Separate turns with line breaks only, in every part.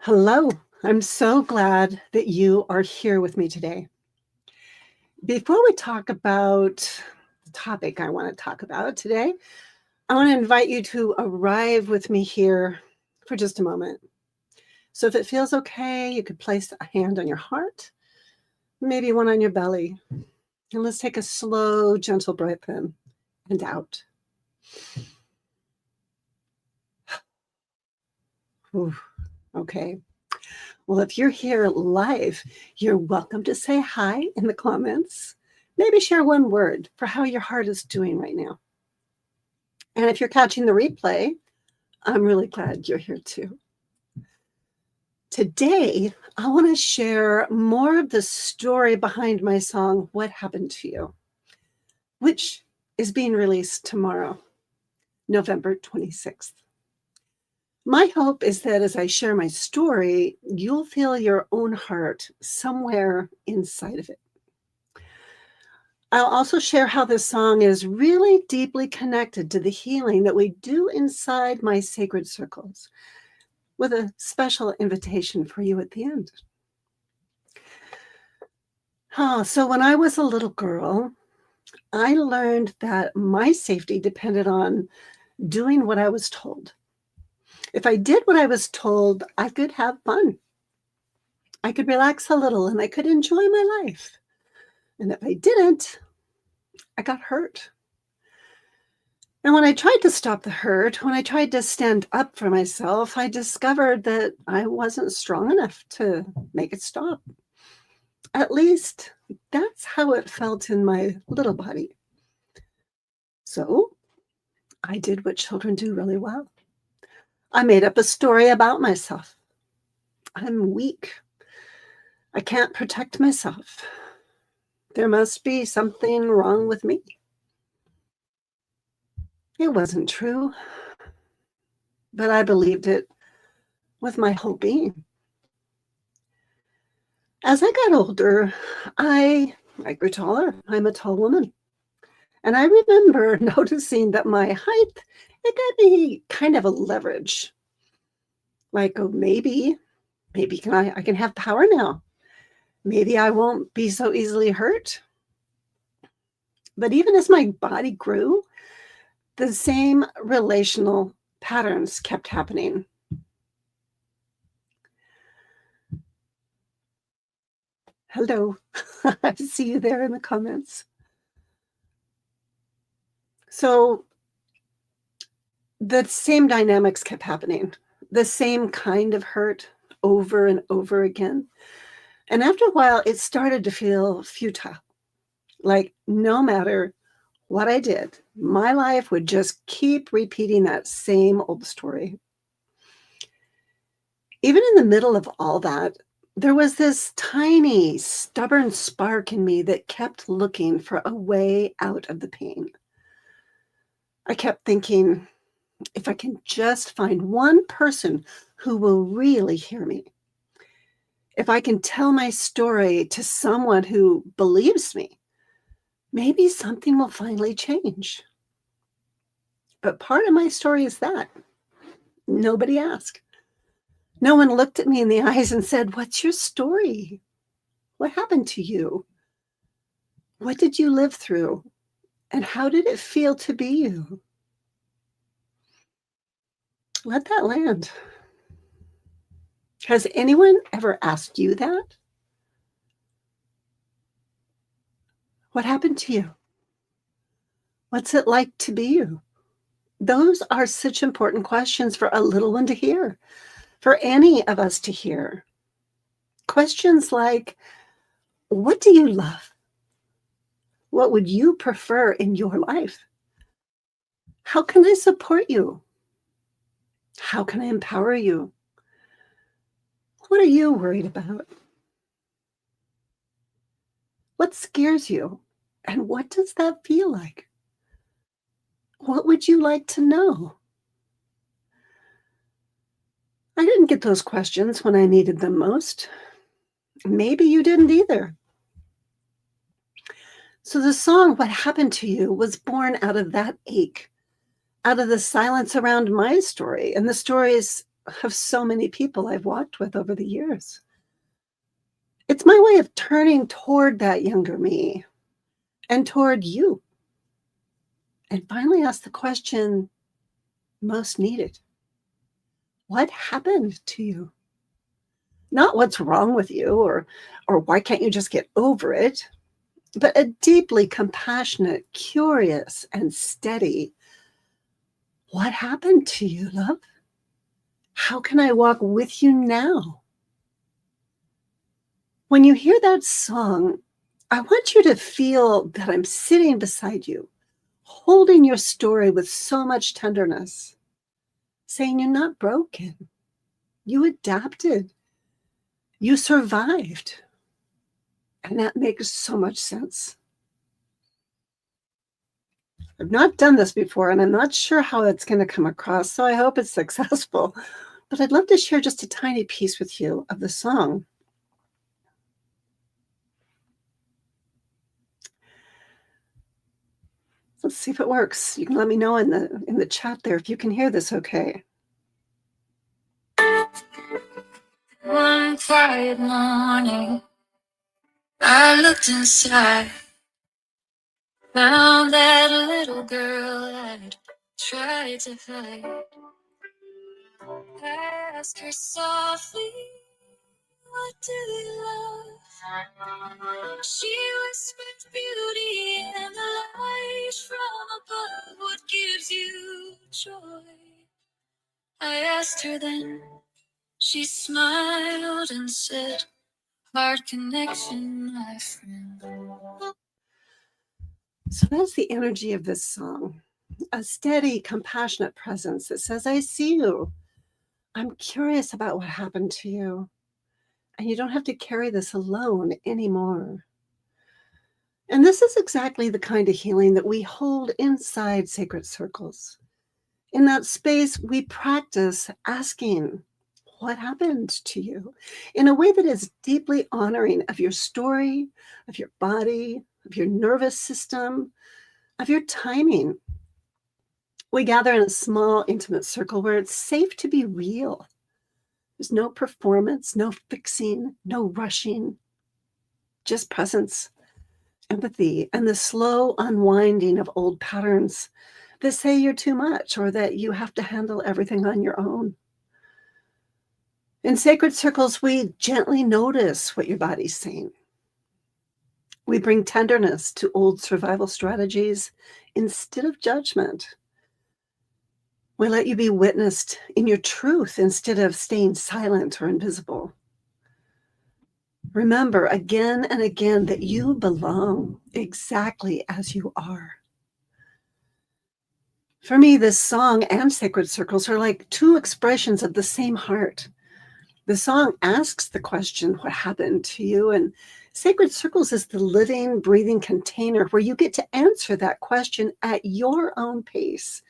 Hello, I'm so glad that you are here with me today. Before we talk about the topic I want to talk about today, I want to invite you to arrive with me here for just a moment. So, if it feels okay, you could place a hand on your heart, maybe one on your belly, and let's take a slow, gentle breath in and out. Whew, okay. Well, if you're here live, you're welcome to say hi in the comments. Maybe share one word for how your heart is doing right now. And if you're catching the replay, I'm really glad you're here too. Today, I want to share more of the story behind my song, What Happened to You, which is being released tomorrow, November 26th. My hope is that as I share my story, you'll feel your own heart somewhere inside of it. I'll also share how this song is really deeply connected to the healing that we do inside my sacred circles, with a special invitation for you at the end. So when I was a little girl, I learned that my safety depended on doing what I was told. If I did what I was told, I could have fun. I could relax a little and I could enjoy my life. And if I didn't, I got hurt. And when I tried to stop the hurt, when I tried to stand up for myself, I discovered that I wasn't strong enough to make it stop. At least that's how it felt in my little body. So I did what children do really well. I made up a story about myself. I'm weak. I can't protect myself. There must be something wrong with me. It wasn't true, but I believed it with my whole being. As I got older, I grew taller. I'm a tall woman. And I remember noticing that my height, it gave me kind of a leverage. Like, oh, maybe I can have power now. Maybe I won't be so easily hurt. But even as my body grew, the same relational patterns kept happening. Hello, I see you there in the comments. So the same dynamics kept happening, the same kind of hurt over and over again. And after a while, it started to feel futile. Like no matter what I did, my life would just keep repeating that same old story. Even in the middle of all that, there was this tiny, stubborn spark in me that kept looking for a way out of the pain. I kept thinking, if I can just find one person who will really hear me, if I can tell my story to someone who believes me, maybe something will finally change. But part of my story is that nobody asked. No one looked at me in the eyes and said, "What's your story? What happened to you? What did you live through? And how did it feel to be you?" Let that land. Has anyone ever asked you that? What happened to you? What's it like to be you? Those are such important questions for a little one to hear, for any of us to hear. Questions like, what do you love? What would you prefer in your life? How can I support you? How can I empower you? What are you worried about? What scares you? And what does that feel like? What would you like to know? I didn't get those questions when I needed them most. Maybe you didn't either. So the song, What Happened to You, was born out of that ache, out of the silence around my story and the stories of so many people I've walked with over the years. It's my way of turning toward that younger me and toward you, and finally ask the question most needed. What happened to you? Not what's wrong with you or why can't you just get over it, but a deeply compassionate, curious, and steady, what happened to you, love? How can I walk with you now? When you hear that song, I want you to feel that I'm sitting beside you, holding your story with so much tenderness, saying you're not broken. You adapted. You survived. And that makes so much sense. I've not done this before, and I'm not sure how it's going to come across, so I hope it's successful. But I'd love to share just a tiny piece with you of the song. Let's see if it works. You can let me know in the chat there if you can hear this okay. One quiet morning, I looked inside, found that little girl I'd tried to hide. I asked her softly, what do you love? She whispered beauty and the light from above. What gives you joy? I asked her then. She smiled and said, heart connection, my friend. So that's the energy of this song. A steady, compassionate presence that says, I see you. I'm curious about what happened to you. And you don't have to carry this alone anymore. And this is exactly the kind of healing that we hold inside sacred circles. In that space, we practice asking, what happened to you? In a way that is deeply honoring of your story, of your body, of your nervous system, of your timing. We gather in a small, intimate circle where it's safe to be real. There's no performance, no fixing, no rushing, just presence, empathy, and the slow unwinding of old patterns that say you're too much or that you have to handle everything on your own. In sacred circles, we gently notice what your body's saying. We bring tenderness to old survival strategies instead of judgment. We let you be witnessed in your truth instead of staying silent or invisible. Remember again and again that you belong exactly as you are. For me, this song and sacred circles are like two expressions of the same heart. The song asks the question, what happened to you? And sacred circles is the living, breathing container where you get to answer that question at your own pace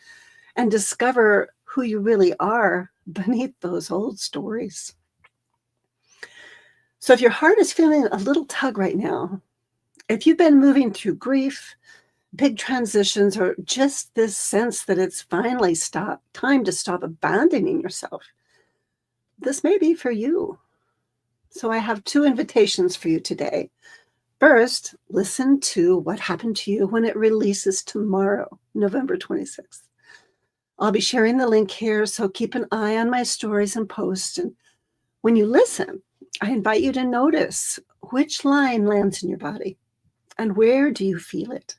and discover who you really are beneath those old stories. So if your heart is feeling a little tug right now, if you've been moving through grief, big transitions, or just this sense that it's finally time to stop abandoning yourself, this may be for you. So I have two invitations for you today. First, listen to what happened to you when it releases tomorrow, November 26th. I'll be sharing the link here, so keep an eye on my stories and posts. And when you listen, I invite you to notice which line lands in your body and where do you feel it.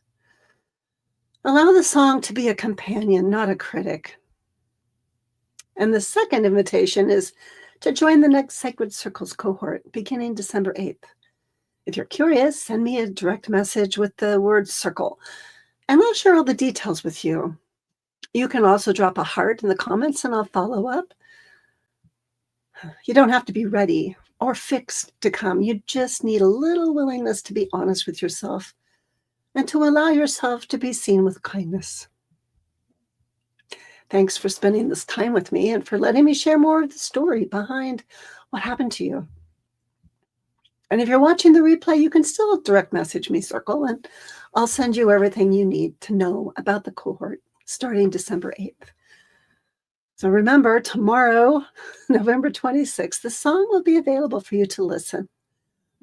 Allow the song to be a companion, not a critic. And the second invitation is to join the next Sacred Circles cohort beginning December 8th. If you're curious, send me a direct message with the word circle, and I'll share all the details with you. You can also drop a heart in the comments and I'll follow up. You don't have to be ready or fixed to come. You just need a little willingness to be honest with yourself and to allow yourself to be seen with kindness. Thanks for spending this time with me and for letting me share more of the story behind what happened to you. And if you're watching the replay, you can still direct message me, Circle, and I'll send you everything you need to know about the cohort starting December 8th. So remember, tomorrow, November 26th, the song will be available for you to listen,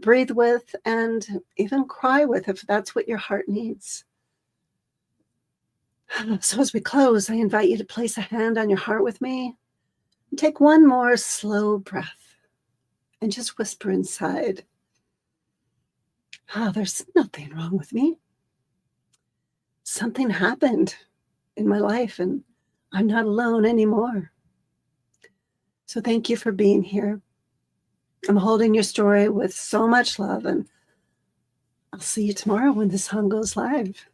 breathe with, and even cry with if that's what your heart needs. So as we close, I invite you to place a hand on your heart with me and take one more slow breath and just whisper inside, there's nothing wrong with me. Something happened in my life and I'm not alone anymore. So thank you for being here. I'm holding your story with so much love, and I'll see you tomorrow when the song goes live.